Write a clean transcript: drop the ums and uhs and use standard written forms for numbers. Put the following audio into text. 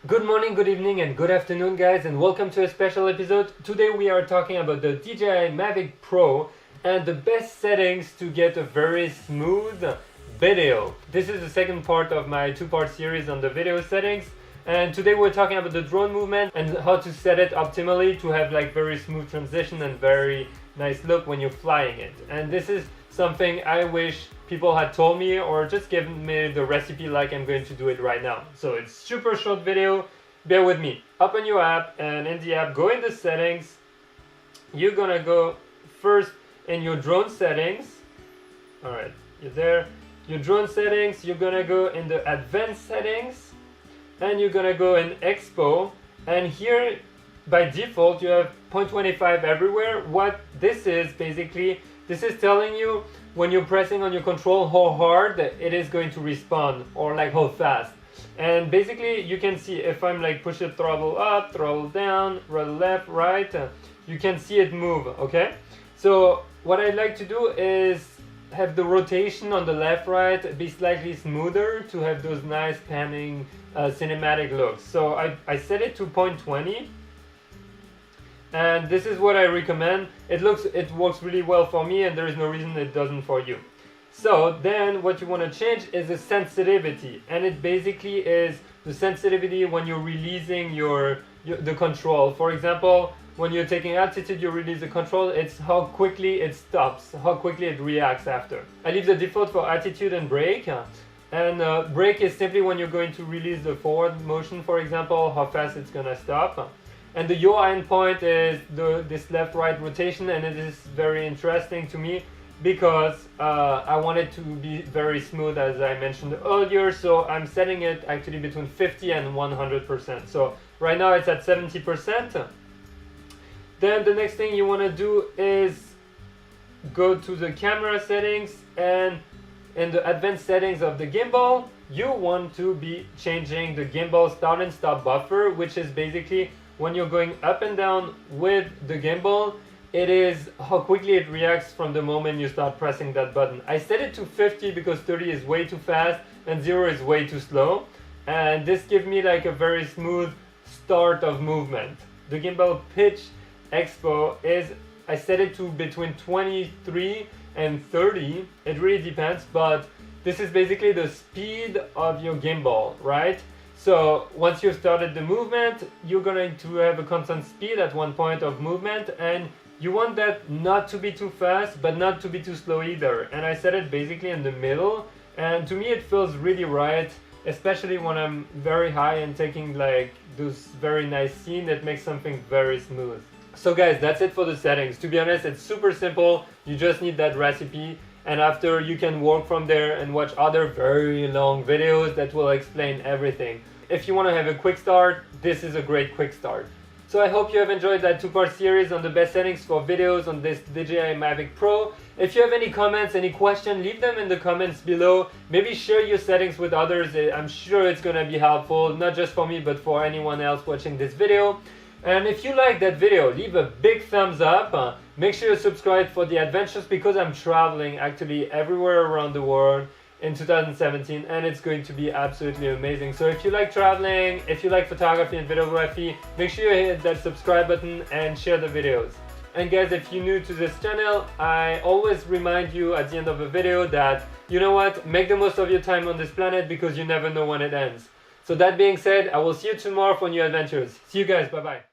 Good morning, good evening, and good afternoon, guys, and welcome to a special episode. Today we are talking about the DJI Mavic Pro and the best settings to get a very smooth video. This is the second part of my two-part series on the video settings, and today we're talking about the drone movement and how to set it optimally to have like very smooth transition and very nice look when you're flying it. And this is something I wish people had told me or just given me the recipe like I'm going to do it right now. So it's super short video, bear with me. Open your app, and in the app go in the settings. You're gonna go first in your drone settings. Alright, you're there. Your drone settings, you're gonna go in the advanced settings, and you're gonna go in expo, and here by default you have 0.25 everywhere. What this is basically, this is telling you when you're pressing on your control how hard it is going to respond, or like how fast. And basically you can see if I'm like push the throttle up, throttle down, left, right, you can see it move, okay? So what I like to do is have the rotation on the left, right be slightly smoother to have those nice panning cinematic looks. So I set it to 0.20. And this is what I recommend. It works really well for me, and there is no reason it doesn't for you. So then what you want to change is the sensitivity, and it basically is the sensitivity when you're releasing the control. For example, when you're taking altitude, you release the control, it's how quickly it stops, how quickly it reacts after. I leave the default for altitude and brake. And brake is simply when you're going to release the forward motion, for example, how fast it's gonna stop. And the yaw endpoint is this left-right rotation, and it is very interesting to me because I want it to be very smooth, as I mentioned earlier. So I'm setting it actually between 50 and 100%. So right now it's at 70%. Then the next thing you want to do is go to the camera settings, and in the advanced settings of the gimbal, you want to be changing the gimbal start and stop buffer, which is basically when you're going up and down with the gimbal, it is how quickly it reacts from the moment you start pressing that button. I set it to 50 because 30 is way too fast and 0 is way too slow. And this gives me like a very smooth start of movement. The gimbal pitch expo is, I set it to between 23 and 30. It really depends, but this is basically the speed of your gimbal, right? So once you've started the movement, you're going to have a constant speed at one point of movement, and you want that not to be too fast, but not to be too slow either. And I set it basically in the middle, and to me it feels really right, especially when I'm very high and taking like those very nice scenes that makes something very smooth. So guys, that's it for the settings. To be honest, it's super simple. You just need that recipe, and after you can work from there and watch other very long videos that will explain everything. If you want to have a quick start, this is a great quick start. So I hope you have enjoyed that two-part series on the best settings for videos on this DJI Mavic Pro. If you have any comments, any questions, leave them in the comments below. Maybe share your settings with others. I'm sure it's going to be helpful, not just for me, but for anyone else watching this video. And if you like that video, leave a big thumbs up. Make sure you subscribe for the adventures, because I'm traveling actually everywhere around the world in 2017, and it's going to be absolutely amazing. So if you like traveling, if you like photography and videography, make sure you hit that subscribe button and share the videos. And guys, if you're new to this channel, I always remind you at the end of a video that, you know what, make the most of your time on this planet, because you never know when it ends. So that being said, I will see you tomorrow for new adventures. See you guys, bye bye.